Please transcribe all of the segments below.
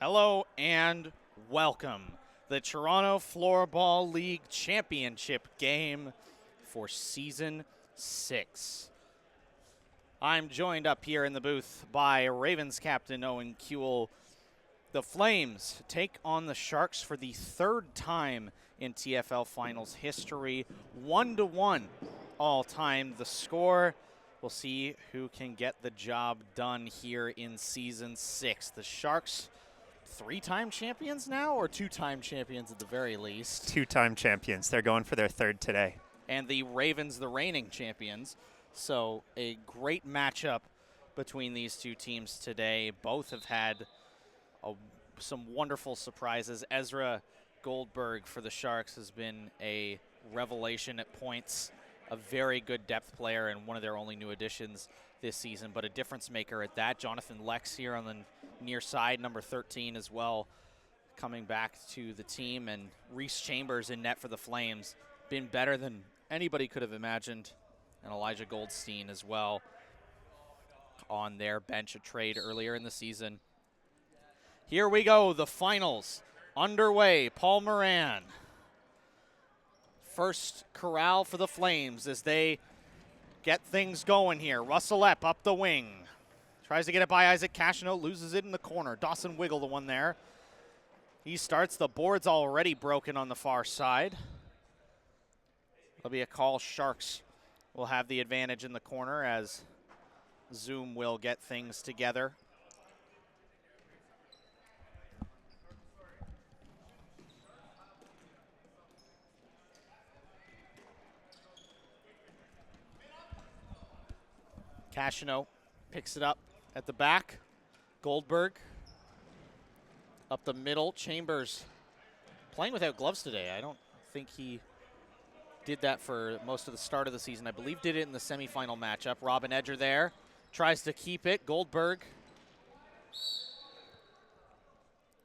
Hello and welcome. The Toronto Floorball League Championship game for Season 6. I'm joined up here in the booth by Ravens captain Owen Kuehl. The Flames take on the Sharks for the third time in TFL Finals history. 1-1 all time the score. We'll see who can get the job done here in Season 6. The Sharks, three-time champions now, or two-time champions at the very least? Two-time champions. They're going for their third today. And the Ravens, the reigning champions. So a great matchup between these two teams today. Both have had some wonderful surprises. Ezra Goldberg for the Sharks has been a revelation at points, a very good depth player and one of their only new additions this season, but a difference maker at that. Jonathan Lex here on the near side, number 13 as well, coming back to the team. And Reese Chambers in net for the Flames, been better than anybody could have imagined. And Elijah Goldstein as well on their bench, a trade earlier in the season. Here we go, the finals underway. Paul Moran, first corral for the Flames as they get things going here. Russell Epp up the wing. Tries to get it by Isaac Cashino, loses it in the corner. Dawson Wiggle, the one there. He starts, the board's already broken on the far side. There'll be a call. Sharks will have the advantage in the corner as Zoom will get things together. Cashino picks it up at the back. Goldberg up the middle. Chambers playing without gloves today. I don't think he did that for most of the start of the season. I believe did it in the semifinal matchup. Robin Edger there. Tries to keep it. Goldberg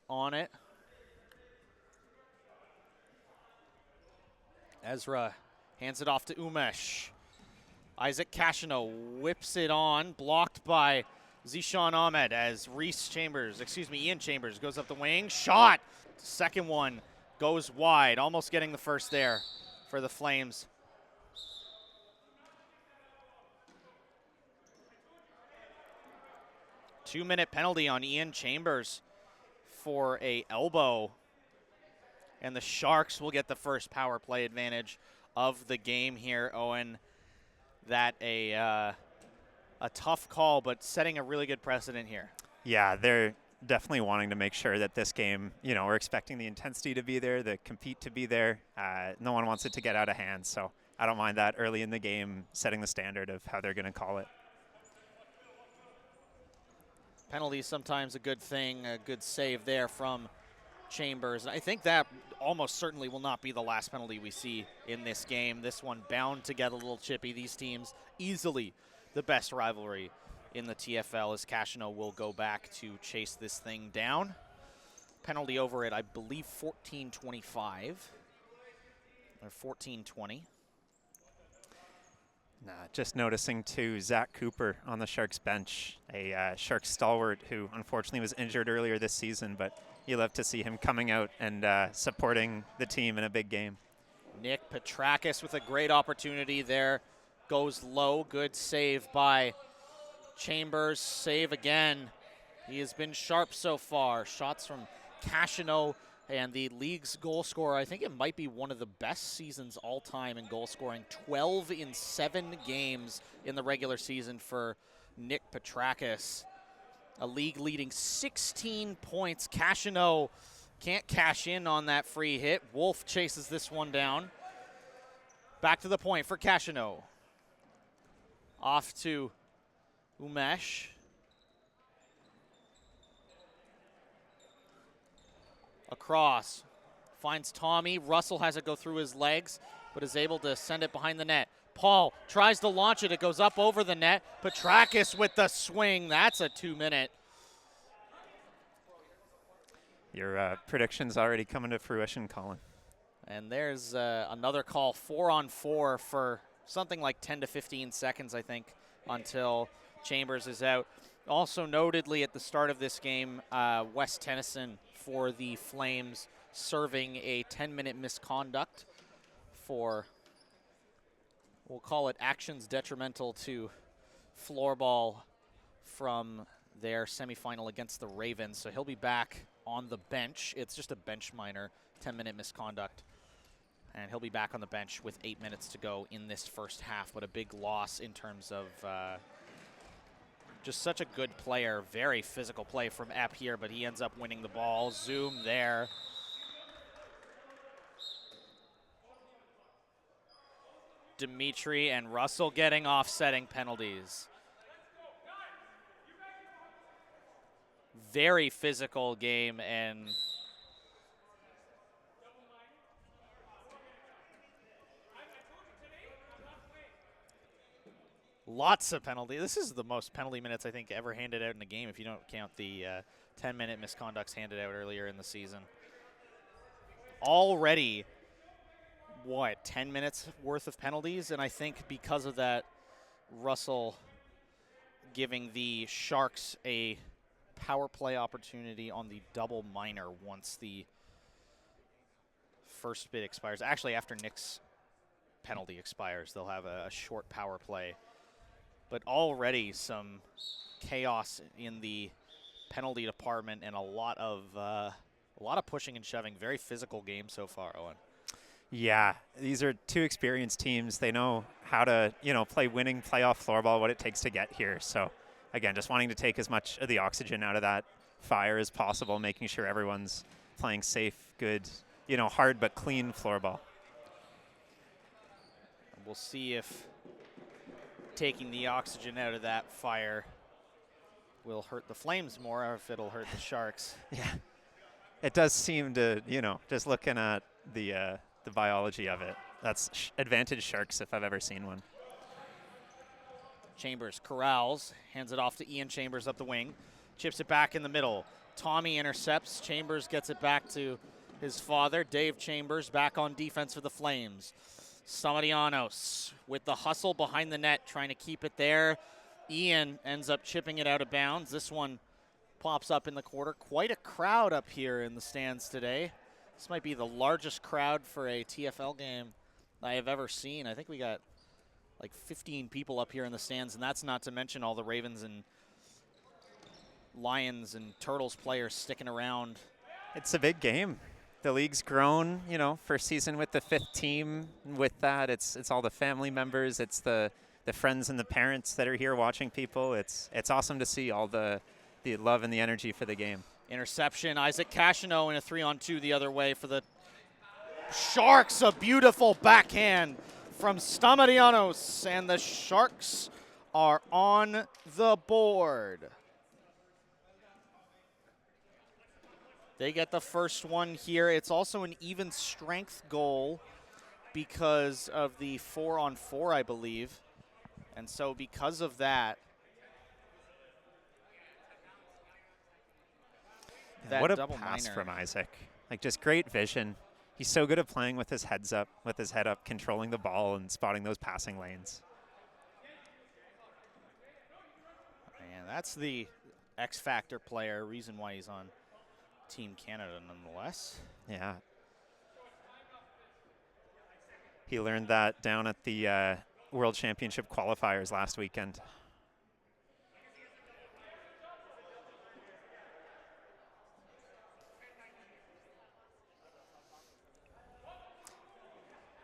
on it. Ezra hands it off to Umesh. Isaac Cashino whips it on, blocked by Zishan Ahmed as Ian Chambers goes up the wing. Shot! Second one goes wide, almost getting the first there for the Flames. Two-minute penalty on Ian Chambers for a elbow. And the Sharks will get the first power play advantage of the game here, Owen. That a tough call, but setting a really good precedent here. Yeah, they're definitely wanting to make sure that this game, we're expecting the intensity to be there, the compete to be there. No one wants it to get out of hand, so I don't mind that early in the game, setting the standard of how they're going to call it. Penalty is sometimes a good thing, a good save there from Chambers. I think that almost certainly will not be the last penalty we see in this game. This one bound to get a little chippy. These teams easily the best rivalry in the TFL as Cashino will go back to chase this thing down. Penalty over at, I believe, 14:25 or 14:20. Just noticing, too, Zach Cooper on the Sharks bench, a Sharks stalwart who unfortunately was injured earlier this season, but you love to see him coming out and supporting the team in a big game. Nick Petrakis with a great opportunity there. Goes low. Good save by Chambers. Save again. He has been sharp so far. Shots from Cashino and the league's goal scorer. I think it might be one of the best seasons all time in goal scoring. 12 in 7 games in the regular season for Nick Petrakis. A league-leading 16 points. Cashino can't cash in on that free hit. Wolf chases this one down. Back to the point for Cashino. Off to Umesh. Across. Finds Tommy. Russell has it go through his legs, but is able to send it behind the net. Paul tries to launch it. It goes up over the net. Petrakis with the swing. That's a 2-minute. Your prediction's already coming to fruition, Colin. And there's another call, 4-on-4 for something like 10 to 15 seconds, I think, until Chambers is out. Also notedly at the start of this game, Wes Tennyson for the Flames serving a 10-minute misconduct for, we'll call it actions detrimental to floorball from their semifinal against the Ravens. So he'll be back on the bench. It's just a bench minor, 10-minute misconduct. And he'll be back on the bench with 8 minutes to go in this first half, but a big loss in terms of just such a good player. Very physical play from Epp here, but he ends up winning the ball. Zoom there. Dimitri and Russell getting offsetting penalties. Very physical game, and lots of penalty. This is the most penalty minutes I think ever handed out in a game if you don't count the 10-minute misconducts handed out earlier in the season. Already, what, 10 minutes worth of penalties? And I think because of that, Russell giving the Sharks a power play opportunity on the double minor once the first bit expires. Actually, after Nick's penalty expires, they'll have a short power play. But already some chaos in the penalty department and a lot of pushing and shoving. Very physical game so far, Owen. Yeah, these are two experienced teams. They know how to, play winning playoff floorball, what it takes to get here. So, again, just wanting to take as much of the oxygen out of that fire as possible, making sure everyone's playing safe, good, hard but clean floorball. We'll see if taking the oxygen out of that fire will hurt the Flames more or if it'll hurt the Sharks. Yeah, it does seem to, just looking at the biology of it, that's advantage Sharks if I've ever seen one. Chambers corrals, hands it off to Ian Chambers up the wing, chips it back in the middle. Tommy intercepts. Chambers gets it back to his father, Dave Chambers, back on defense for the Flames. Samarianos with the hustle behind the net, trying to keep it there. Ian ends up chipping it out of bounds. This one pops up in the quarter. Quite a crowd up here in the stands today. This might be the largest crowd for a TFL game I have ever seen. I think we got like 15 people up here in the stands, and that's not to mention all the Ravens and Lions and Turtles players sticking around. It's a big game. The league's grown, first season with the 5th team. With that, it's all the family members, it's the friends and the parents that are here watching people. It's awesome to see all the love and the energy for the game. Interception, Isaac Cashino in a 3-on-2 the other way for the Sharks. A beautiful backhand from Stamarianos, and the Sharks are on the board. They get the first one here. It's also an even strength goal because of the 4-on-4, I believe. And so because of that, what a pass from Isaac. Like, just great vision. He's so good at playing with his head up, controlling the ball and spotting those passing lanes. And that's the X-Factor player, reason why he's on Team Canada nonetheless. Yeah. He learned that down at the World Championship qualifiers last weekend.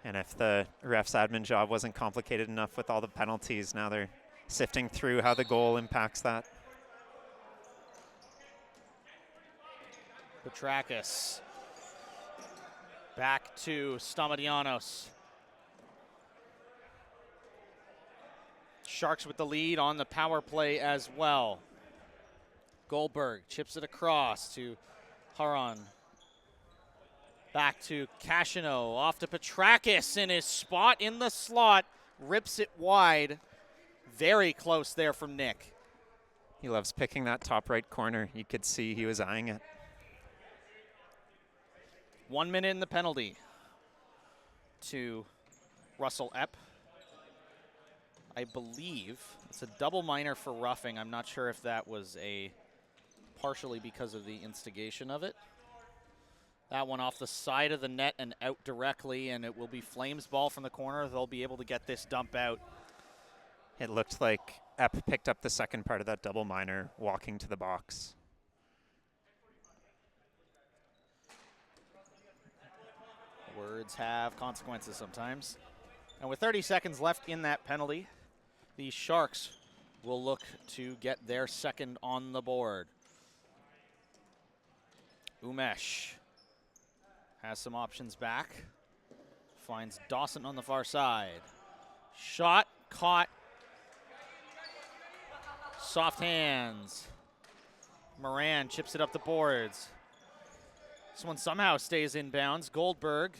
And if the ref's admin job wasn't complicated enough with all the penalties, now they're sifting through how the goal impacts that. Petrakis back to Stamarianos. Sharks with the lead on the power play as well. Goldberg chips it across to Haran. Back to Cashino, off to Petrakis in his spot in the slot. Rips it wide. Very close there from Nick. He loves picking that top right corner. You could see he was eyeing it. 1 minute in the penalty to Russell Epp. I believe it's a double minor for roughing. I'm not sure if that was partially because of the instigation of it. That one off the side of the net and out directly, and it will be Flames ball from the corner. They'll be able to get this dump out. It looked like Epp picked up the second part of that double minor walking to the box. Words have consequences sometimes. And with 30 seconds left in that penalty, the Sharks will look to get their second on the board. Umesh has some options back. Finds Dawson on the far side. Shot, caught. Soft hands. Moran chips it up the boards. This one somehow stays in bounds. Goldberg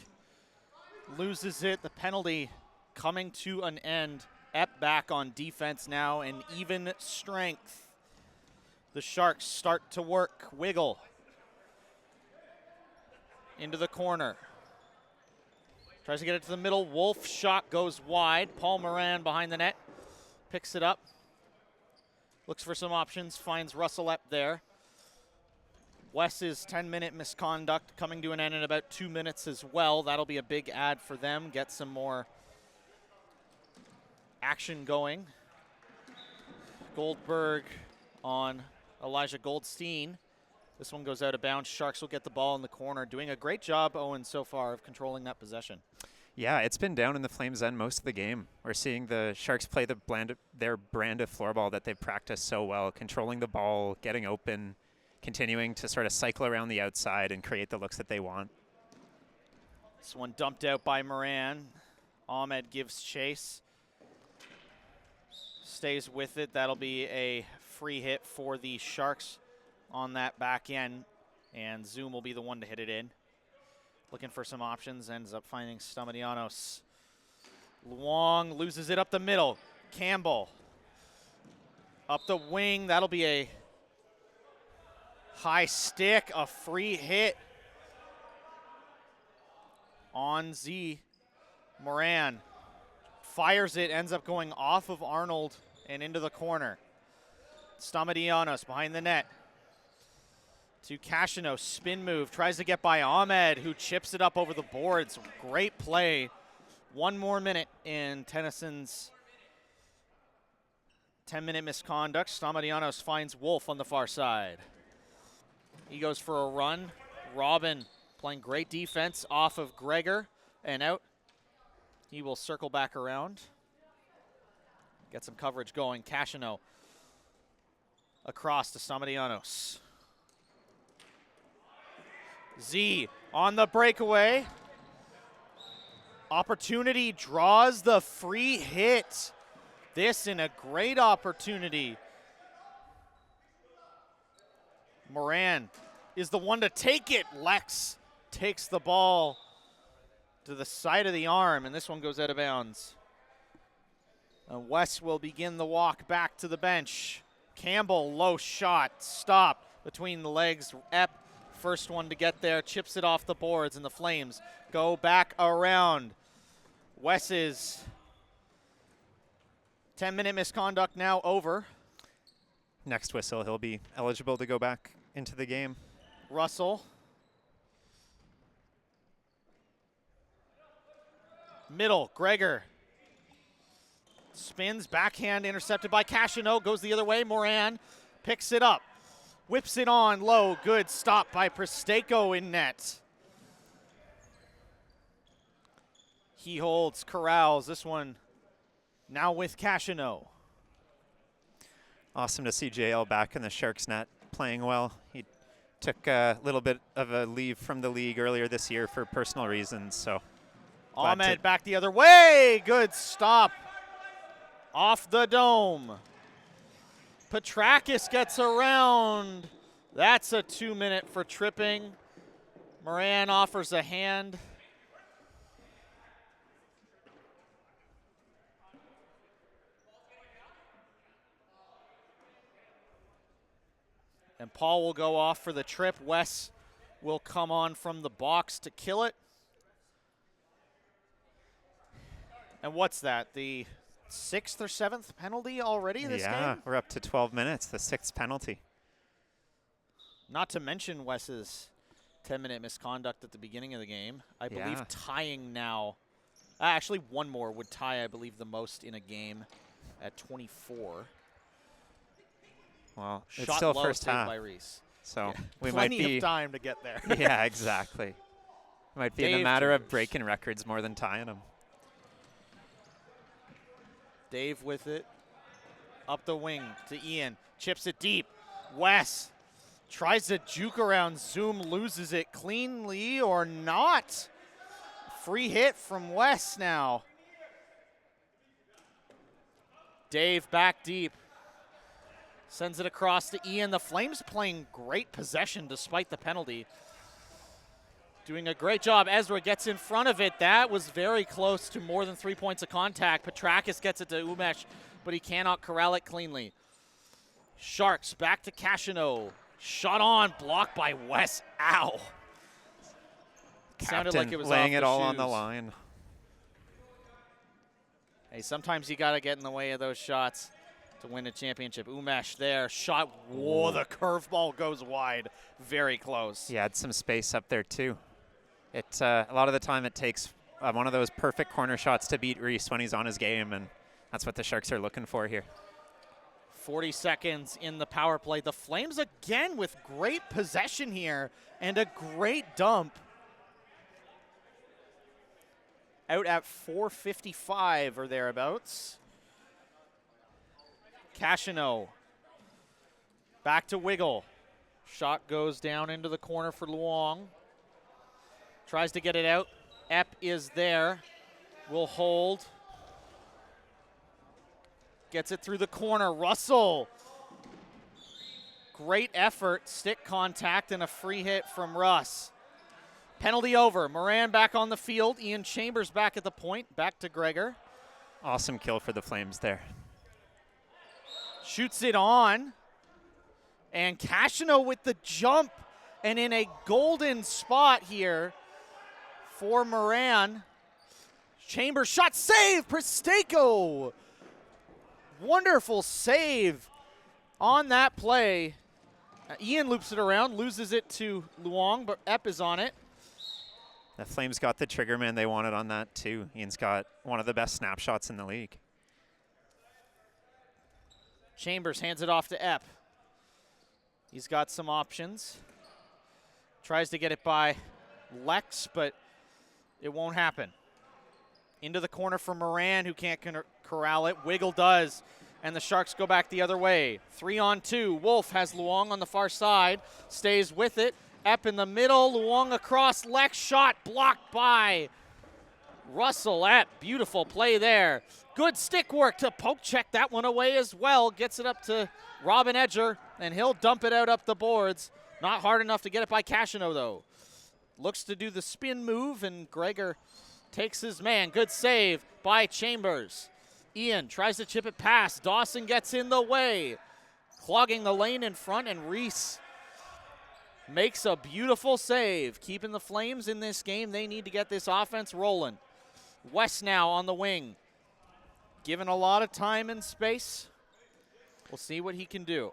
loses it. The penalty coming to an end. Epp back on defense now, and even strength. The Sharks start to work. Wiggle into the corner. Tries to get it to the middle. Wolf shot goes wide. Paul Moran behind the net. Picks it up. Looks for some options. Finds Russell Epp there. Wes's 10-minute misconduct coming to an end in about 2 minutes as well. That'll be a big add for them. Get some more action going. Goldberg on Elijah Goldstein. This one goes out of bounds. Sharks will get the ball in the corner. Doing a great job, Owen, so far of controlling that possession. Yeah, it's been down in the Flames' end most of the game. We're seeing the Sharks play their brand of floorball that they've practiced so well, controlling the ball, getting open, continuing to sort of cycle around the outside and create the looks that they want. This one dumped out by Moran. Ahmed gives chase. Stays with it. That'll be a free hit for the Sharks on that back end, and Zoom will be the one to hit it in. Looking for some options, ends up finding Stamatianos. Luong loses it up the middle. Campbell up the wing. That'll be a high stick, a free hit on Z. Moran fires it, ends up going off of Arnold and into the corner. Stamatianos behind the net. To Cashino, spin move, tries to get by Ahmed, who chips it up over the boards. Great play. One more minute in Tennyson's 10-minute misconduct. Stamatianos finds Wolf on the far side. He goes for a run. Robin playing great defense off of Gregor and out. He will circle back around. Get some coverage going. Cashino across to Stamatianos. Z on the breakaway. Opportunity draws the free hit. This in a great opportunity. Moran is the one to take it. Lex takes the ball to the side of the arm, and this one goes out of bounds. And West will begin the walk back to the bench. Campbell, low shot, stop between the legs. Epp, first one to get there, chips it off the boards, and the Flames go back around. Wes's 10-minute misconduct now over. Next whistle, he'll be eligible to go back into the game. Russell. Middle, Gregor. Spins, backhand intercepted by Cashino, goes the other way. Moran picks it up, whips it on low. Good stop by Prestako in net. He holds, corrals. This one now with Cashino. Awesome to see JL back in the Sharks net playing well. He took a little bit of a leave from the league earlier this year for personal reasons. So Ahmed back the other way. Good stop off the dome. Petrakis gets around. That's a 2-minute for tripping. Moran offers a hand. And Paul will go off for the trip. Wes will come on from the box to kill it. And what's that? The 6th or 7th penalty already this game? Yeah, we're up to 12 minutes, the 6th penalty. Not to mention Wes's 10-minute misconduct at the beginning of the game. I believe tying now. Actually, one more would tie, I believe, the most in a game at 24. Well, it's Shot still low, first saved half. by Reese. So Yeah. we might Plenty be of time to get there. Yeah, exactly. Might be in a Dave matter of Chambers. breaking records more than tying them. Dave with it. Up the wing to Ian. Chips it deep. Wes tries to juke around. Zoom loses it cleanly or not. Free hit from Wes now. Dave back deep. Sends it across to Ian. The Flames playing great possession despite the penalty. Doing a great job. Ezra gets in front of it. That was very close to more than 3 points of contact. Petrakis gets it to Umesh, but he cannot corral it cleanly. Sharks back to Cashino. Shot on, blocked by Wes. Ow. Sounded like it was laying off it the all on the shoes. line. Hey, sometimes you got to get in the way of those shots to win a championship. Umesh there, shot. Whoa, the curveball goes wide. Very close. He had some space up there too. A lot of the time it takes one of those perfect corner shots to beat Reese when he's on his game, and that's what the Sharks are looking for here. 40 seconds in the power play. The Flames again with great possession here and a great dump. Out at 4:55 or thereabouts. Cashino. Back to Wiggle. Shot goes down into the corner for Luong. Tries to get it out. Epp is there. Will hold. Gets it through the corner. Russell. Great effort. Stick contact and a free hit from Russ. Penalty over. Moran back on the field. Ian Chambers back at the point. Back to Gregor. Awesome kill for the Flames there. Shoots it on. And Cashino with the jump. And in a golden spot here for Moran. Chambers shot, save, Pristeko. Wonderful save on that play. Ian loops it around, loses it to Luong, but Epp is on it. The Flames got the trigger man they wanted on that too. Ian's got one of the best snapshots in the league. Chambers hands it off to Epp. He's got some options. Tries to get it by Lex, but it won't happen. Into the corner for Moran, who can't corral it. Wiggle does, and the Sharks go back the other way. 3-on-2. Wolf has Luong on the far side, stays with it. Epp in the middle, Luong across. Lex shot blocked by Russell. Epp, beautiful play there. Good stick work to poke check that one away as well. Gets it up to Robin Edger, and he'll dump it out up the boards. Not hard enough to get it by Cashino, though. Looks to do the spin move, and Gregor takes his man. Good save by Chambers. Ian tries to chip it past. Dawson gets in the way, clogging the lane in front, and Reese makes a beautiful save. Keeping the Flames in this game. They need to get this offense rolling. West now on the wing. Given a lot of time and space. We'll see what he can do.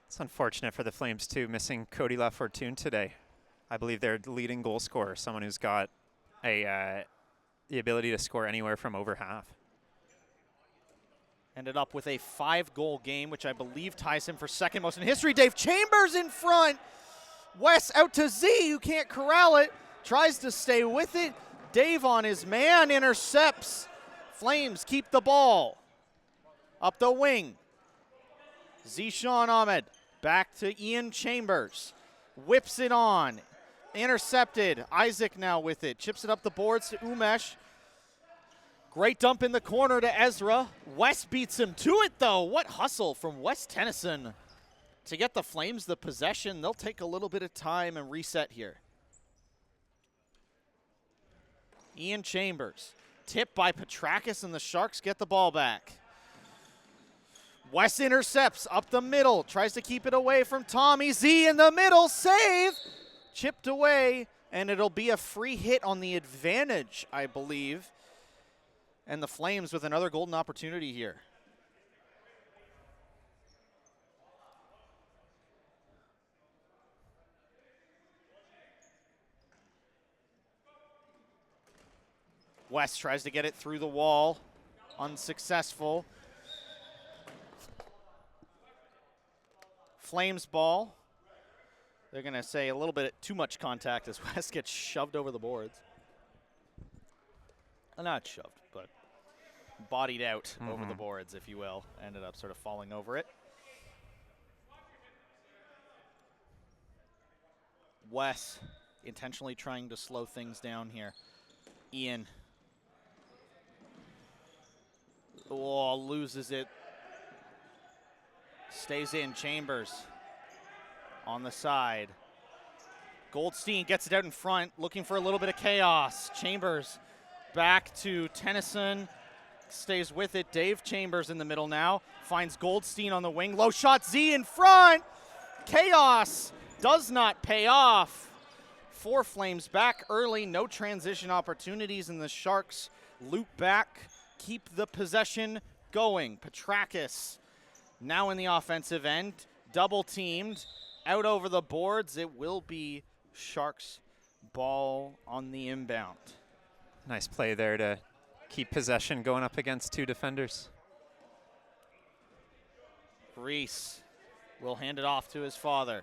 It's unfortunate for the Flames too, missing Cody Lafortune today. I believe their leading goal scorer, someone who's got the ability to score anywhere from over half. Ended up with a 5-goal game, which I believe ties him for second most in history. Dave Chambers in front. Wes out to Z, who can't corral it. Tries to stay with it. Dave on his man, intercepts. Flames keep the ball. Up the wing. Zishan Ahmed back to Ian Chambers. Whips it on. Intercepted. Isaac now with it. Chips it up the boards to Umesh. Great dump in the corner to Ezra. West beats him to it, though. What hustle from West Tennyson to get the Flames the possession. They'll take a little bit of time and reset here. Ian Chambers. Tipped by Petrakis, and the Sharks get the ball back. West intercepts up the middle. Tries to keep it away from Tommy. Z in the middle. Save. Chipped away, and it'll be a free hit on the advantage, I believe. And the Flames with another golden opportunity here. West tries to get it through the wall. Unsuccessful. Flames ball. They're going to say a little bit too much contact as West gets shoved over the boards. Not shoved, but bodied out over the boards, if you will. Ended up sort of falling over it. Wes intentionally trying to slow things down here. Ian. Oh, loses it. Stays in. Chambers on the side. Goldstein gets it out in front, looking for a little bit of chaos. Chambers back to Tennyson. Stays with it. Dave Chambers in the middle now. Finds Goldstein on the wing. Low shot. Z in front. Chaos does not pay off. 4 Flames back early. No transition opportunities, and the Sharks loop back. Keep the possession going. Petrakis now in the offensive end. Double teamed. Out over the boards. It will be Sharks ball on the inbound. Nice play there to keep possession going up against 2 defenders. Reese will hand it off to his father.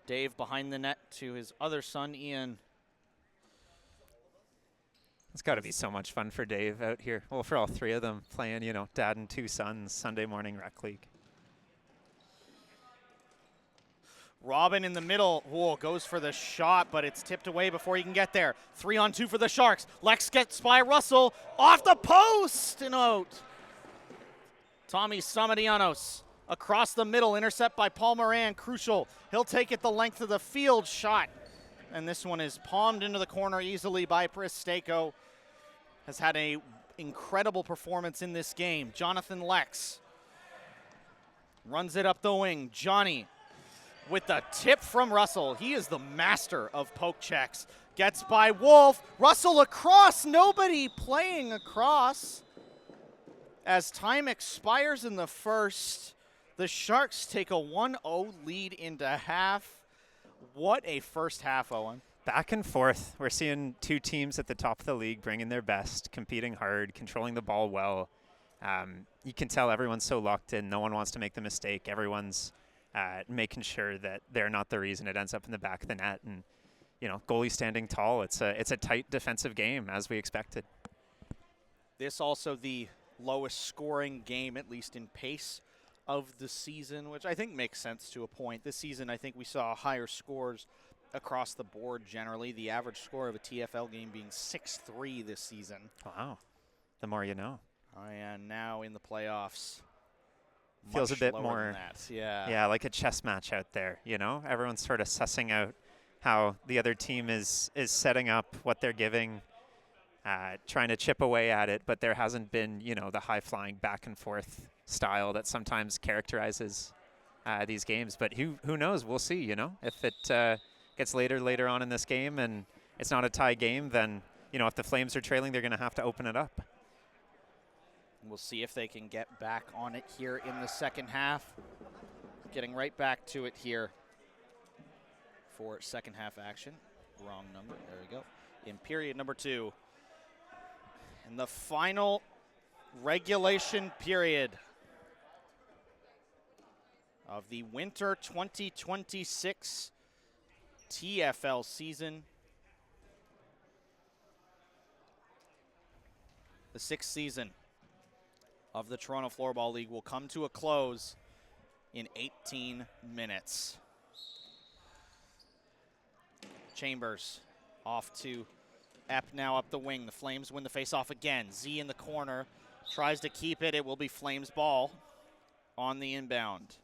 Dave behind the net to his other son, Ian. It's got to be so much fun for Dave out here. Well, for all 3 of them playing, you know, dad and 2 sons, Sunday morning rec league. Robin in the middle. Whoa, goes for the shot, but it's tipped away before he can get there. 3-on-2 for the Sharks. Lex gets by Russell. Off the post and out. Tommy Samadianos across the middle. Intercept by Paul Moran. Crucial. He'll take it the length of the field. Shot. And this one is palmed into the corner easily by Pristeko. Has had a incredible performance in this game. Jonathan Lex runs it up the wing. Johnny with the tip from Russell. He is the master of poke checks. Gets by Wolf. Russell across. Nobody playing across. As time expires in the first, the Sharks take a 1-0 lead into half. What a first half, Owen. Back and forth. We're seeing 2 teams at the top of the league bringing their best, competing hard, controlling the ball well. You can tell everyone's so locked in. No one wants to make the mistake. Everyone's making sure that they're not the reason it ends up in the back of the net. And, you know, goalie standing tall. It's a tight defensive game, as we expected. This also the lowest scoring game, at least in pace, of the season, which I think makes sense to a point. This season, I think we saw higher scores across the board generally. The average score of a TFL game being 6-3 this season. Wow. The more you know. And now in the playoffs, feels a bit more than that. Yeah, like a chess match out there, you know? Everyone's sort of sussing out how the other team is setting up, what they're giving, trying to chip away at it, but there hasn't been, you know, the high-flying back-and-forth style that sometimes characterizes these games. But who knows? We'll see, you know? If it gets later on in this game and it's not a tie game, then, you know, if the Flames are trailing, they're going to have to open it up. We'll see if they can get back on it here in the second half. Getting right back to it here for second half action. Wrong number. There we go. In period number 2. And the final regulation period of the winter 2026 TFL season. The 6th season of the Toronto Floorball League will come to a close in 18 minutes. Chambers off to Epp now up the wing. The Flames win the faceoff again. Z in the corner tries to keep it. It will be Flames ball on the inbound.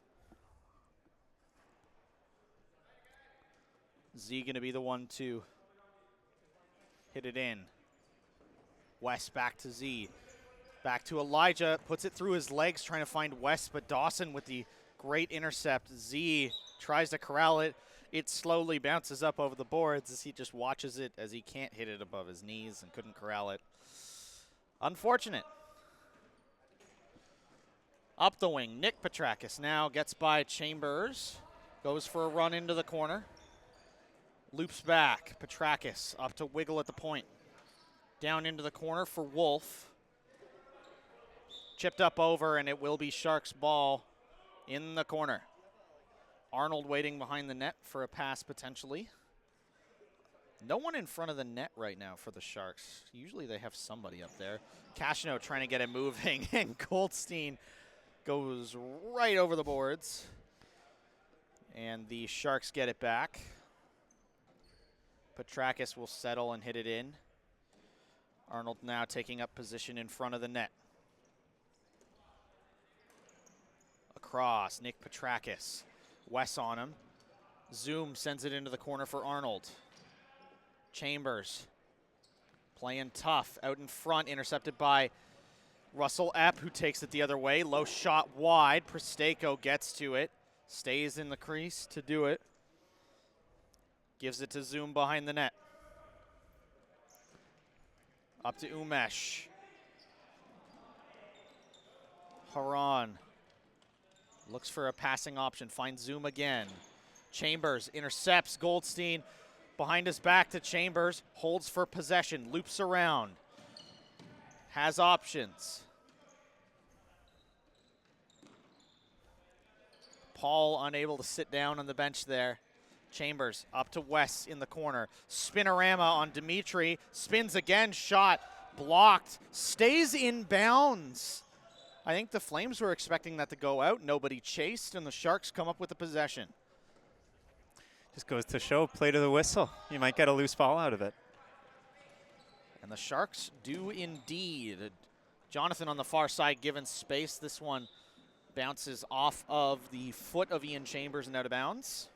Z going to be the one to hit it in. West back to Z. Back to Elijah, puts it through his legs, trying to find West, but Dawson with the great intercept. Z tries to corral it. It slowly bounces up over the boards as he just watches it, as he can't hit it above his knees and couldn't corral it. Unfortunate. Up the wing, Nick Petrakis now gets by Chambers. Goes for a run into the corner. Loops back. Petrakis up to Wiggle at the point. Down into the corner for Wolf. Chipped up over, and it will be Sharks' ball in the corner. Arnold waiting behind the net for a pass potentially. No one in front of the net right now for the Sharks. Usually they have somebody up there. Cashno trying to get it moving, and Goldstein goes right over the boards. And the Sharks get it back. Petrakis will settle and hit it in. Arnold now taking up position in front of the net. Across, Nick Petrakis. Wes on him. Zoom sends it into the corner for Arnold. Chambers playing tough out in front, intercepted by Russell Epp, who takes it the other way. Low shot wide. Prestako gets to it. Stays in the crease to do it. Gives it to Zoom behind the net. Up to Umesh. Haran looks for a passing option. Finds Zoom again. Chambers intercepts Goldstein. Behind his back to Chambers. Holds for possession. Loops around. Has options. Paul unable to sit down on the bench there. Chambers up to West in the corner. Spinorama on Dimitri. Spins again. Shot blocked. Stays in bounds. I think the Flames were expecting that to go out. Nobody chased, and the Sharks come up with the possession. Just goes to show, play to the whistle. You might get a loose ball out of it. And the Sharks do indeed. Jonathan on the far side given space. This one bounces off of the foot of Ian Chambers and out of bounds.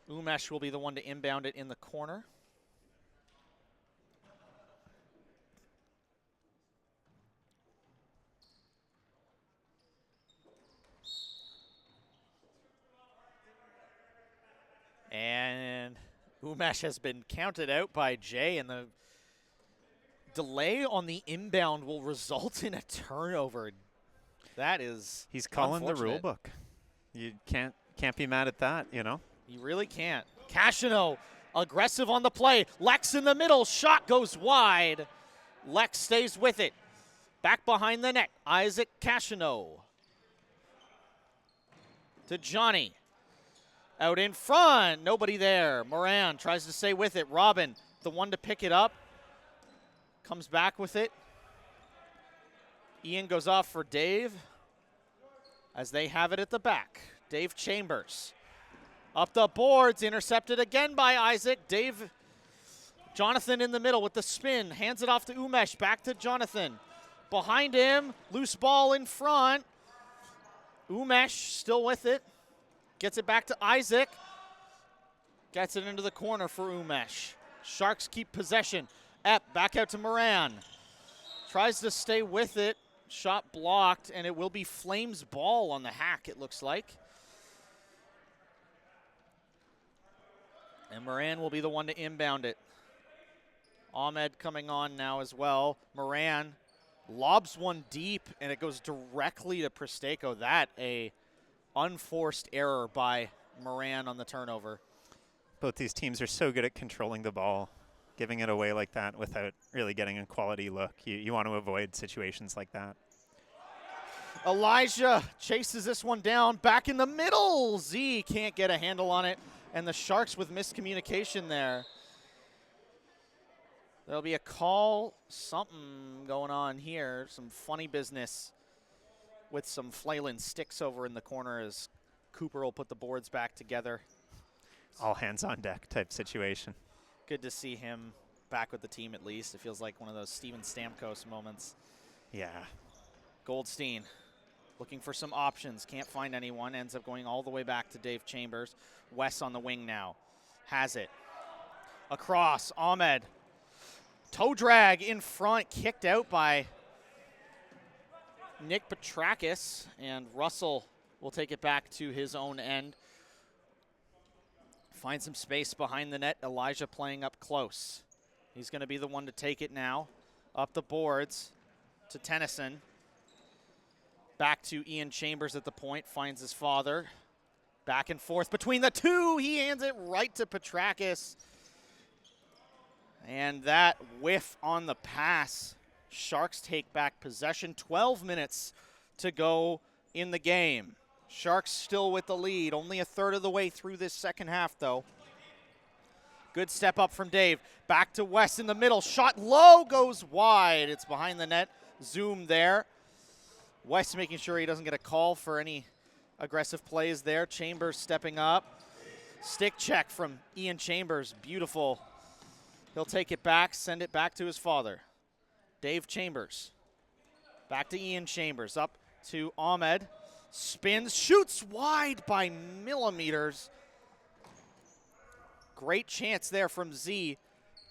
Umesh will be the one to inbound it in the corner. And Umesh has been counted out by Jay, and the delay on the inbound will result in a turnover. That is He's calling the rule book. You can't be mad at that, you know? You really can't. Cashino aggressive on the play. Lex in the middle. Shot goes wide. Lex stays with it. Back behind the net. Isaac Cashino. To Johnny. Out in front. Nobody there. Moran tries to stay with it. Robin, the one to pick it up. Comes back with it. Ian goes off for Dave as they have it at the back. Dave Chambers. Up the boards, intercepted again by Isaac. Jonathan in the middle with the spin. Hands it off to Umesh. Back to Jonathan. Behind him, loose ball in front. Umesh still with it. Gets it back to Isaac. Gets it into the corner for Umesh. Sharks keep possession. Epp back out to Moran. Tries to stay with it. Shot blocked, and it will be Flames ball on the hack, it looks like. And Moran will be the one to inbound it. Ahmed coming on now as well. Moran lobs one deep, and it goes directly to Prestako. That a unforced error by Moran on the turnover. Both these teams are so good at controlling the ball, giving it away like that without really getting a quality look. You want to avoid situations like that. Elijah chases this one down. Back in the middle. Z can't get a handle on it. And the Sharks with miscommunication there. There'll be a call, something going on here. Some funny business with some flailing sticks over in the corner as Cooper will put the boards back together. All hands on deck type situation. Good to see him back with the team at least. It feels like one of those Steven Stamkos moments. Yeah. Goldstein looking for some options. Can't find anyone. Ends up going all the way back to Dave Chambers. Wes on the wing now. Has it. Across. Ahmed. Toe drag in front. Kicked out by Nick Petrakis. And Russell will take it back to his own end. Find some space behind the net. Elijah playing up close. He's going to be the one to take it now. Up the boards to Tennyson. Back to Ian Chambers at the point. Finds his father. Back and forth between the two. He hands it right to Petrakis. And that whiff on the pass. Sharks take back possession. 12 minutes to go in the game. Sharks still with the lead. Only a third of the way through this second half, though. Good step up from Dave. Back to West in the middle. Shot low, goes wide. It's behind the net. Zoom there. West making sure he doesn't get a call for any aggressive plays there. Chambers stepping up. Stick check from Ian Chambers. Beautiful. He'll take it back, send it back to his father. Dave Chambers. Back to Ian Chambers. Up to Ahmed. Spins, shoots wide by millimeters. Great chance there from Z.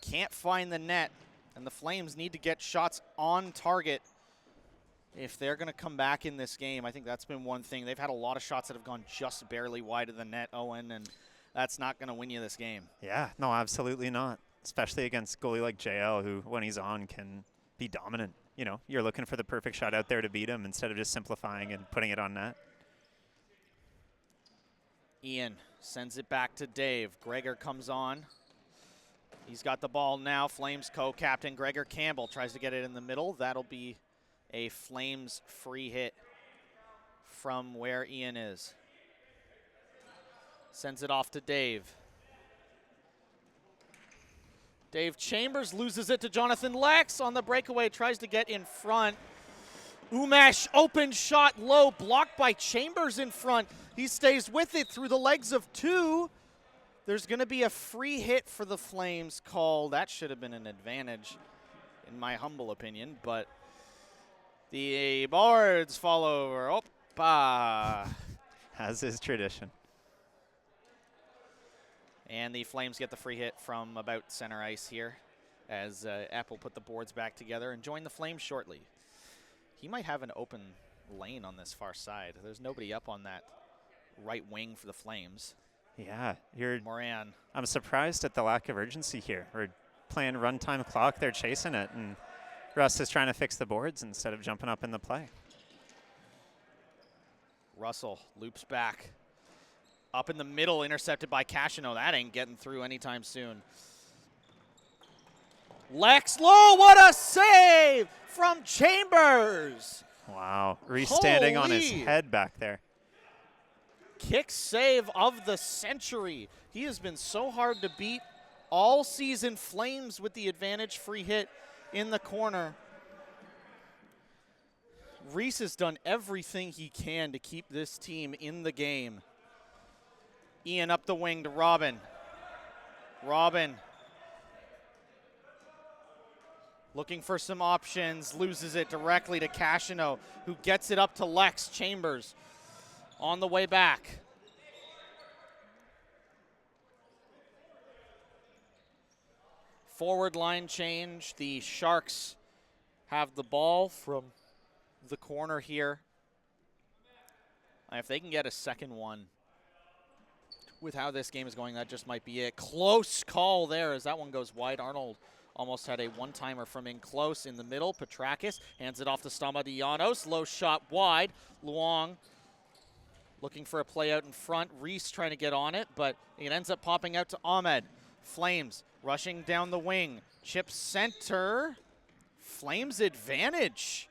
Can't find the net. And the Flames need to get shots on target if they're going to come back in this game. I think that's been one thing. They've had a lot of shots that have gone just barely wide of the net, Owen, and that's not going to win you this game. Yeah, no, absolutely not. Especially against a goalie like JL, who, when he's on, can be dominant. You know, you're looking for the perfect shot out there to beat him instead of just simplifying and putting it on net. Ian sends it back to Dave. Gregor comes on. He's got the ball now. Flames co-captain Gregor Campbell tries to get it in the middle. That'll be a Flames free hit from where Ian is. Sends it off to Dave. Dave Chambers loses it to Jonathan Lex on the breakaway, tries to get in front. Umesh, open shot low, blocked by Chambers in front. He stays with it through the legs of two. There's going to be a free hit for the Flames call. That should have been an advantage, in my humble opinion, but the boards fall over. Oppa. As is tradition. And the Flames get the free hit from about center ice here as Apple put the boards back together and join the Flames shortly. He might have an open lane on this far side. There's nobody up on that right wing for the Flames. Yeah, Moran. I'm surprised at the lack of urgency here. We're playing runtime clock. They're chasing it, and Russ is trying to fix the boards instead of jumping up in the play. Russell loops back. Up in the middle, intercepted by Cashino. That ain't getting through anytime soon. Lex Lowe, what a save from Chambers. Wow, Reese standing on his Holy. head back there. Kick save of the century. He has been so hard to beat all season. Flames with the advantage, free hit in the corner. Reese has done everything he can to keep this team in the game. Ian up the wing to Robin. Robin looking for some options, loses it directly to Cashino, who gets it up to Lex Chambers on the way back. Forward line change. The Sharks have the ball from the corner here. If they can get a second one, with how this game is going, that just might be it. Close call there as that one goes wide. Arnold almost had a one-timer from in close in the middle. Petrakis hands it off to Stamadianos. Low shot wide. Luong looking for a play out in front. Reese trying to get on it, but it ends up popping out to Ahmed. Flames rushing down the wing. Chip center. Flames advantage.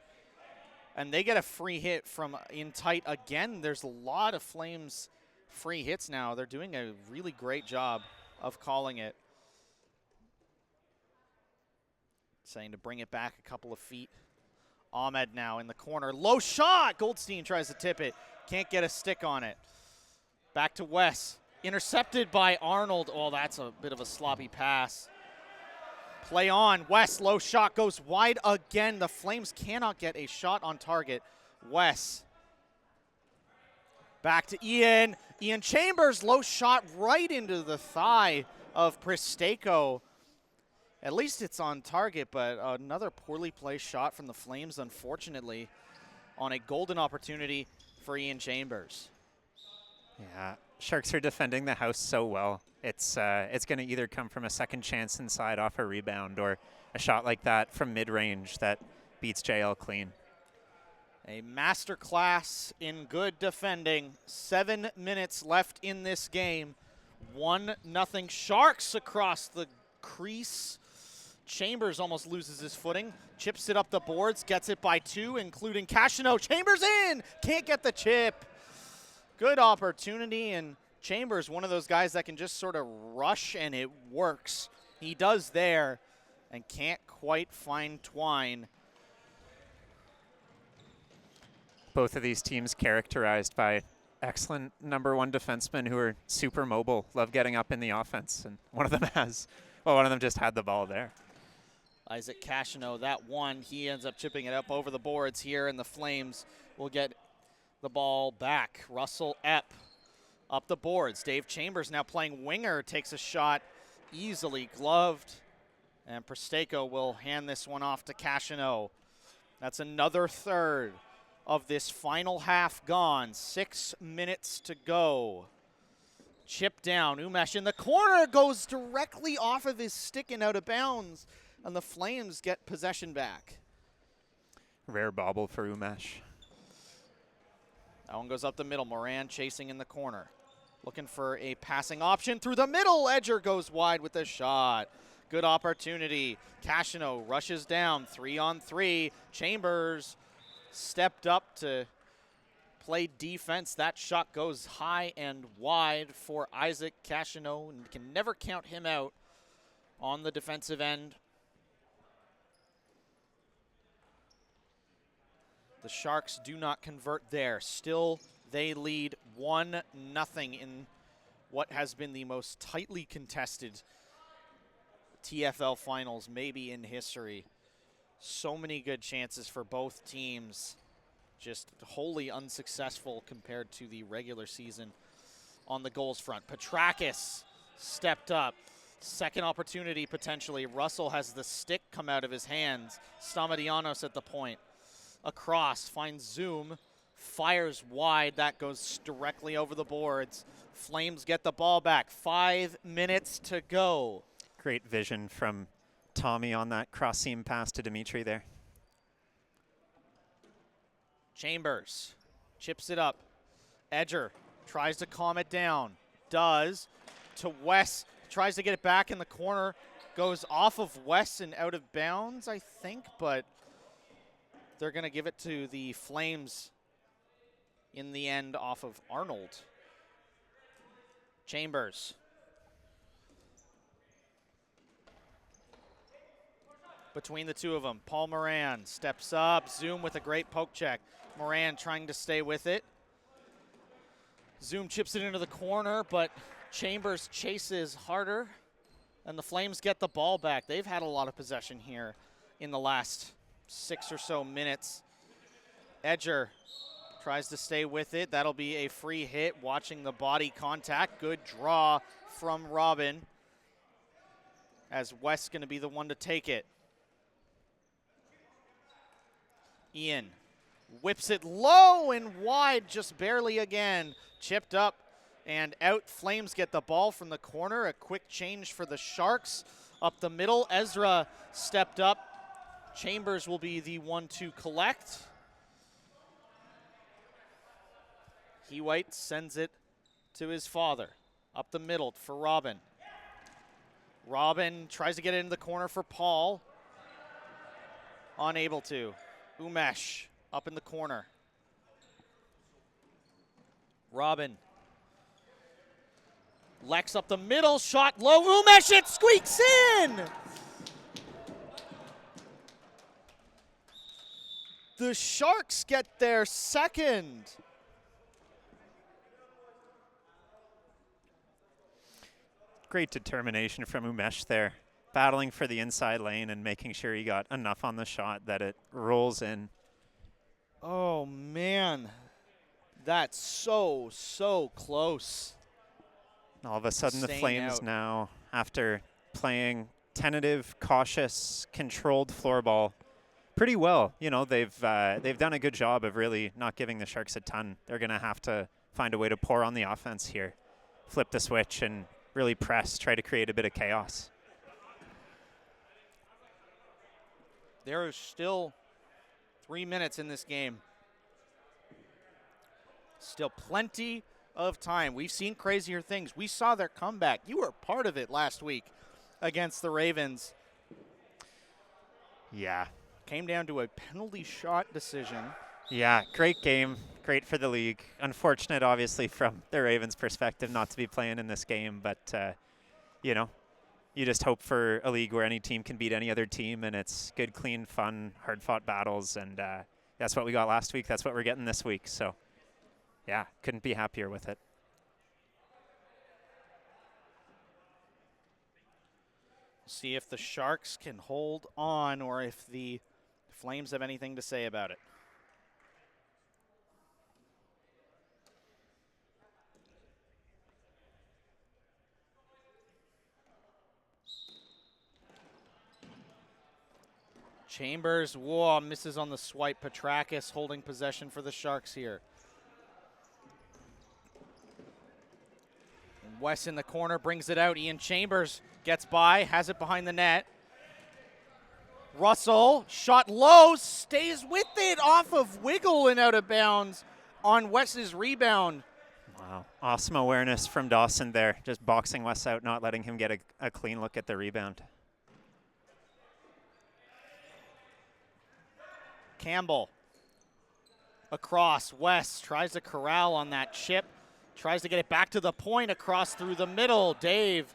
And they get a free hit from in tight again. There's a lot of Flames free hits now. They're doing a really great job of calling it. Saying to bring it back a couple of feet. Ahmed now in the corner. Low shot! Goldstein tries to tip it. Can't get a stick on it. Back to Wes. Intercepted by Arnold. Oh, that's a bit of a sloppy pass. Play on. Wes, low shot goes wide again. The Flames cannot get a shot on target. Wes. Back to Ian. Ian Chambers, low shot right into the thigh of Pristeko. At least it's on target, but another poorly placed shot from the Flames, unfortunately, on a golden opportunity for Ian Chambers. Yeah, Sharks are defending the house so well. It's going to either come from a second chance inside off a rebound or a shot like that from mid-range that beats JL clean. A masterclass in good defending. 7 minutes left in this game. 1-0 Sharks across the crease. Chambers almost loses his footing. Chips it up the boards, gets it by 2, including Cashino. Chambers in! Can't get the chip. Good opportunity, and Chambers, one of those guys that can just sort of rush and it works. He does there and can't quite find Twine. Both of these teams characterized by excellent number 1 defensemen who are super mobile, love getting up in the offense, and one of them just had the ball there. Isaac Cashino, that one, he ends up chipping it up over the boards here, and the Flames will get the ball back. Russell Epp up the boards. Dave Chambers now playing winger, takes a shot, easily gloved, and Presteko will hand this one off to Cashino. That's another third of this final half gone. 6 minutes to go. Chip down. Umesh in the corner, goes directly off of his stick and out of bounds, and the Flames get possession back. Rare bobble for Umesh. That one goes up the middle. Moran chasing in the corner. Looking for a passing option through the middle. Edger goes wide with the shot. Good opportunity. Cashino rushes down. 3-on-3. Chambers stepped up to play defense. That shot goes high and wide for Isaac Cashino, and can never count him out on the defensive end. The Sharks do not convert there. Still, they lead 1-0 in what has been the most tightly contested TFL finals maybe in history. So many good chances for both teams. Just wholly unsuccessful compared to the regular season on the goals front. Petrakis stepped up. Second opportunity potentially. Russell has the stick come out of his hands. Stamatianos at the point. Across, finds Zoom, fires wide. That goes directly over the boards. Flames get the ball back. 5 minutes to go. Great vision from Tommy on that cross seam pass to Dimitri there. Chambers chips it up. Edger tries to calm it down. Does. To Wes. Tries to get it back in the corner. Goes off of Wes and out of bounds, I think, but they're going to give it to the Flames in the end off of Arnold. Chambers. Between the two of them, Paul Moran steps up. Zoom with a great poke check. Moran trying to stay with it. Zoom chips it into the corner, but Chambers chases harder, and the Flames get the ball back. They've had a lot of possession here in the last 6 or so minutes. Edger tries to stay with it. That'll be a free hit. Watching the body contact. Good draw from Robin, as West's going to be the one to take it. Ian whips it low and wide, just barely again. Chipped up and out. Flames get the ball from the corner. A quick change for the Sharks. Up the middle, Ezra stepped up. Chambers will be the one to collect. White sends it to his father. Up the middle for Robin. Robin tries to get it in the corner for Paul. Unable to. Umesh up in the corner. Robin. Lex up the middle, shot low. Umesh, it squeaks in! The Sharks get their second. Great determination from Umesh there, battling for the inside lane and making sure he got enough on the shot that it rolls in. Oh, man. That's so close. All of a sudden, the Staying Flames out. now, after playing tentative, cautious, controlled floor ball pretty well, you know, they've done a good job of really not giving the Sharks a ton. They're going to have to find a way to pour on the offense here. flip the switch and really press, try to create a bit of chaos. There is still 3 minutes in this game. Still plenty of time. We've seen crazier things. We saw their comeback. You were part of it last week against the Ravens. Yeah. Came down to a penalty shot decision. Yeah, great game. Great for the league. Unfortunate, obviously, from the Ravens' perspective not to be playing in this game. But, you know, you just hope for a league where any team can beat any other team. And it's good, clean, fun, hard-fought battles. And that's what we got last week. That's what we're getting this week. So, yeah, couldn't be happier with it. See if the Sharks can hold on or if the Flames have anything to say about it. Chambers, whoa, misses on the swipe. Petrakis holding possession for the Sharks here. West in the corner, brings it out. Ian Chambers gets by, has it behind the net. Russell, shot low, stays with it off of Wiggle and out of bounds on West's rebound. Wow. Awesome awareness from Dawson there. Just boxing West out, not letting him get a clean look at the rebound. Campbell across. West tries to corral on that chip. Tries to get it back to the point across through the middle. Dave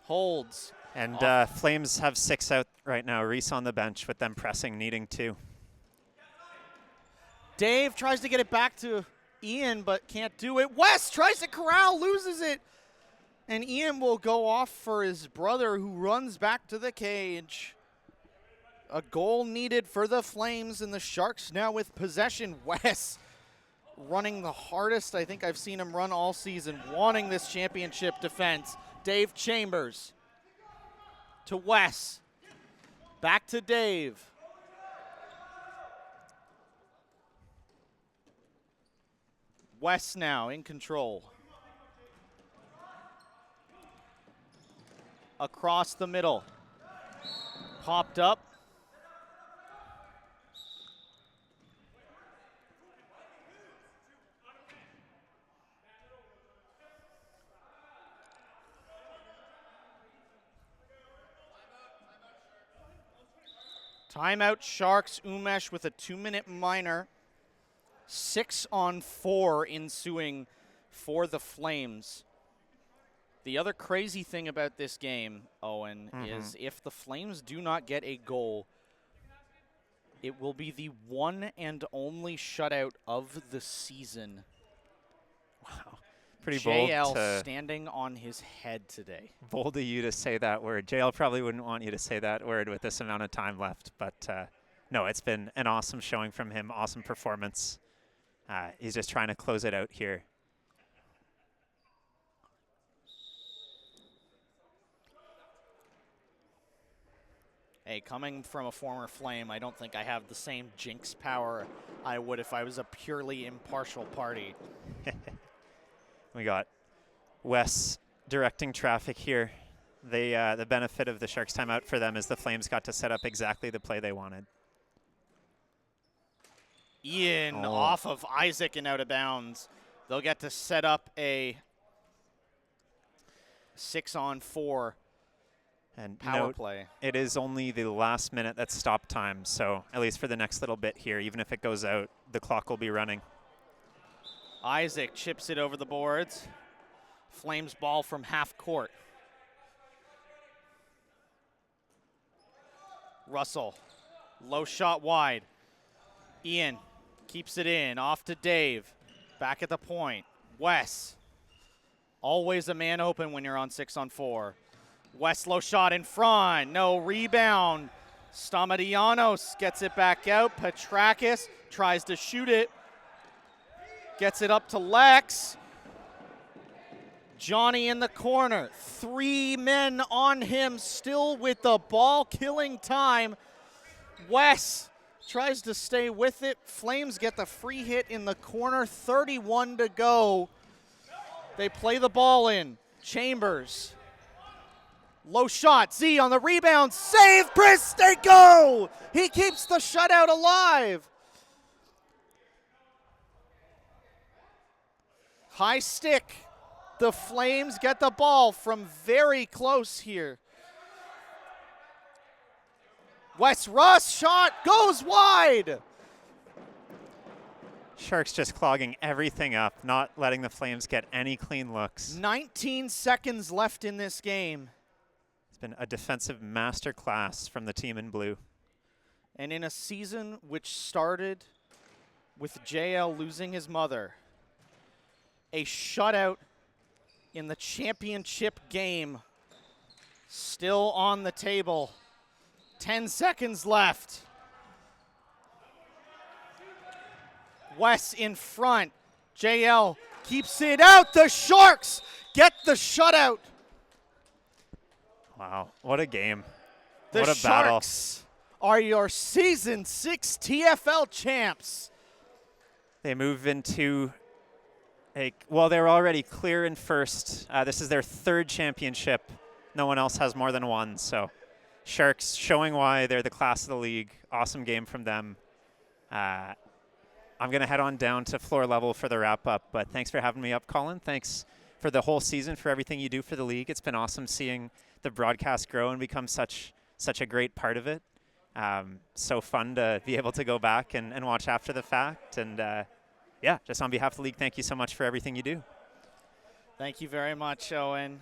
holds. And Flames have 6 out right now. Reese on the bench with them pressing, needing 2. Dave tries to get it back to Ian, but can't do it. West tries to corral, loses it. And Ian will go off for his brother, who runs back to the cage. A goal needed for the Flames, and the Sharks now with possession. West running the hardest I think I've seen him run all season, wanting this championship defense. Dave Chambers to Wes. Back to Dave. Wes now in control. Across the middle. Popped up. Timeout Sharks. Umesh with a 2-minute minor. 6-on-4 ensuing for the Flames. The other crazy thing about this game, Owen, is if the Flames do not get a goal, it will be the one and only shutout of the season. Wow. Pretty bold. JL standing on his head today. Bold of you to say that word. JL probably wouldn't want you to say that word with this amount of time left. But no, it's been an awesome showing from him. Awesome performance. He's just trying to close it out here. Hey, coming from a former Flame, I don't think I have the same jinx power I would if I was a purely impartial party. We got Wes directing traffic here. The benefit of the Sharks timeout for them is the Flames got to set up exactly the play they wanted. Ian off of Isaac and out of bounds. They'll get to set up a 6-on-4 and power play. It is only the last minute that's stop time, so at least for the next little bit here, even if it goes out, the clock will be running. Isaac chips it over the boards. Flames ball from half court. Russell, low shot wide. Ian keeps it in, off to Dave. Back at the point. Wes, always a man open when you're on 6-on-4. Wes low shot in front, no rebound. Stamatianos gets it back out. Petrakis tries to shoot it. Gets it up to Lex. Johnny in the corner. 3 men on him, still with the ball, killing time. Wes tries to stay with it. Flames get the free hit in the corner. 31 to go. They play the ball in. Chambers. Low shot. Z on the rebound. Save Pristanko! He keeps the shutout alive. High stick. The Flames get the ball from very close here. Wes Russ shot goes wide. Sharks just clogging everything up, not letting the Flames get any clean looks. 19 seconds left in this game. It's been a defensive masterclass from the team in blue. And in a season which started with JL losing his mother, a shutout in the championship game still on the table. 10 seconds left. Wes in front. JL keeps it out. The Sharks get the shutout. Wow, what a game. The what a battle. Sharks are your Season 6 TFL champs. They move into well, they're already clear in first. This is their third championship. No one else has more than one, so Sharks showing why they're the class of the league. Awesome game from them. I'm going to head on down to floor level for the wrap-up, but thanks for having me up, Colin. Thanks for the whole season, for everything you do for the league. It's been awesome seeing the broadcast grow and become such a great part of it. So fun to be able to go back and watch after the fact. And, yeah, just on behalf of the league, thank you so much for everything you do. Thank you very much, Owen.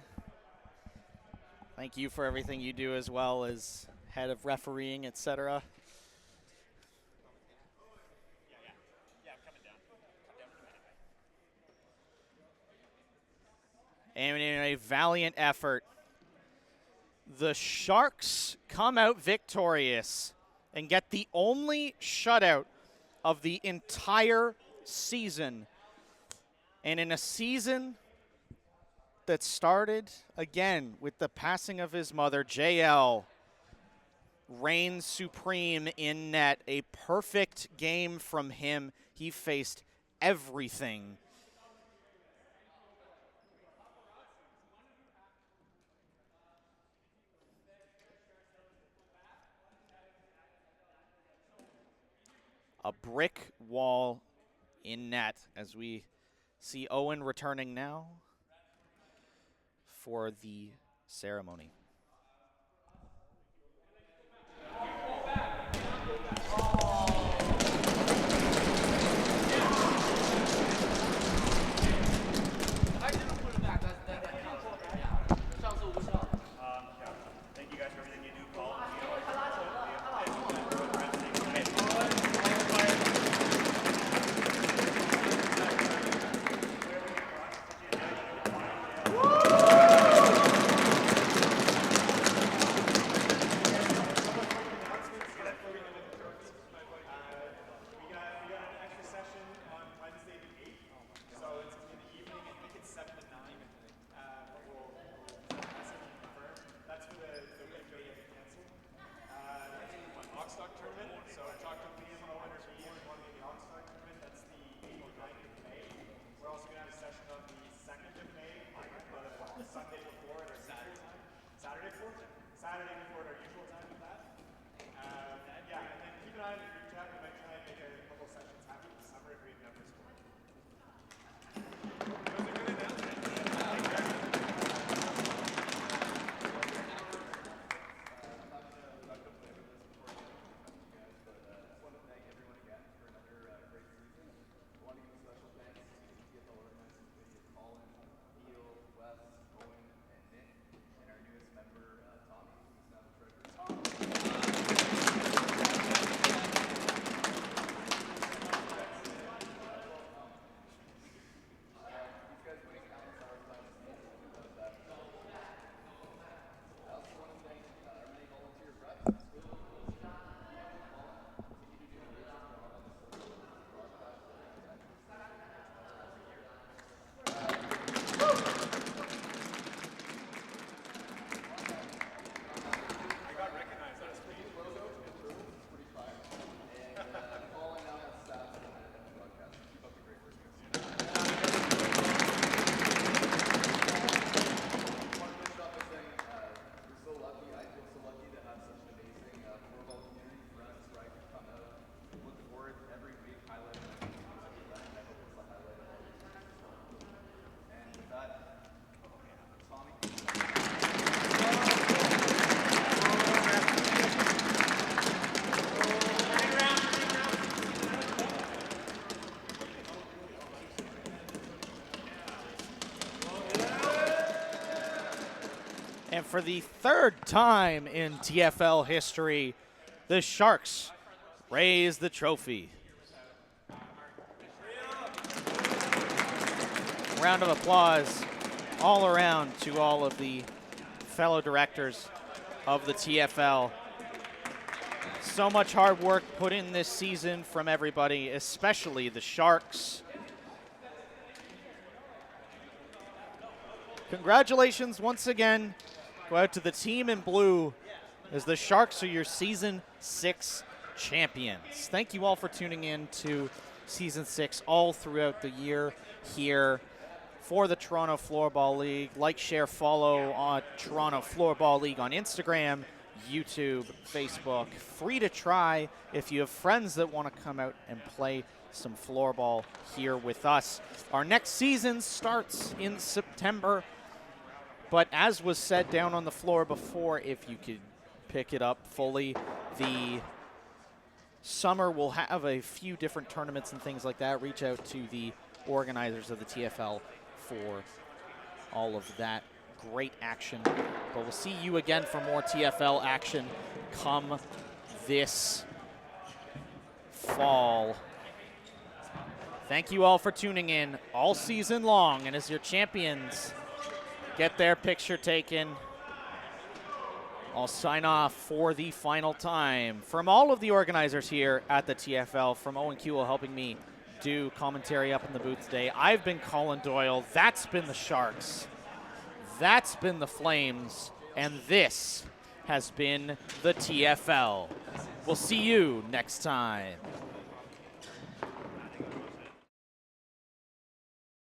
Thank you for everything you do as well as head of refereeing, etc. And in a valiant effort, the Sharks come out victorious and get the only shutout of the entire season. And in a season that started, again, with the passing of his mother, JL reigns supreme in net. A perfect game from him. He faced everything. A brick wall in net as we see Owen returning now for the ceremony. Thank you guys for everything you do, Paul. And for the third time in TFL history, the Sharks raise the trophy. Round of applause all around to all of the fellow directors of the TFL. So much hard work put in this season from everybody, especially the Sharks. Congratulations once again go out to the team in blue as the Sharks are your Season 6 champions. Thank you all for tuning in to Season 6 all throughout the year here for the Toronto Floorball League. Like, share, follow on Toronto Floorball League on Instagram, YouTube, Facebook. Free to try if you have friends that want to come out and play some floorball here with us. Our next season starts in September, but as was said down on the floor before, if you could pick it up fully, the summer will have a few different tournaments and things like that. Reach out to the organizers of the TFL for all of that great action. But we'll see you again for more TFL action come this fall. Thank you all for tuning in all season long. And as your champions get their picture taken, I'll sign off for the final time. From all of the organizers here at the TFL, from Owen Kuehl helping me do commentary up in the booth today, I've been Colin Doyle. That's been the Sharks. That's been the Flames. And this has been the TFL. We'll see you next time.